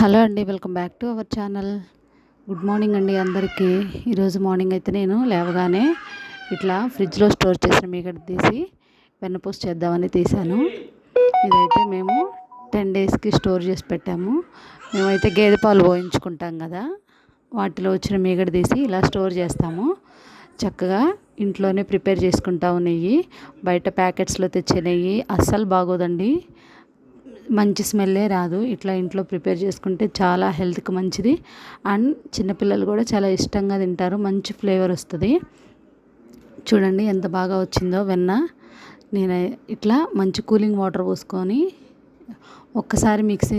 Hello అండి, welcome back to our channel. Good morning అండి అందరికీ. ఈరోజు మార్నింగ్ అయితే నేను లేవగానే ఇట్లా ఫ్రిడ్జ్లో స్టోర్ చేసిన మీగడ తీసి వెన్నపూస చేద్దామని తీసాను. ఇదైతే మేము 10 డేస్కి స్టోర్ చేసి పెట్టాము. మేమైతే గేదె పాలు పోయించుకుంటాం కదా, వాటిలో వచ్చిన మీగడ తీసి ఇలా స్టోర్ చేస్తాము. చక్కగా ఇంట్లోనే ప్రిపేర్ చేసుకుంటాము. నెయ్యి బయట ప్యాకెట్స్లో తెచ్చే నెయ్యి అస్సలు బాగోదండి, మంచి స్మెల్లే రాదు. ఇట్లా ఇంట్లో ప్రిపేర్ చేసుకుంటే చాలా హెల్త్కి మంచిది. అండ్ చిన్నపిల్లలు కూడా చాలా ఇష్టంగా తింటారు, మంచి ఫ్లేవర్ వస్తుంది. చూడండి ఎంత బాగా వచ్చిందో వెన్న. నేను ఇట్లా మంచి కూలింగ్ వాటర్ పోసుకొని ఒక్కసారి మిక్సీ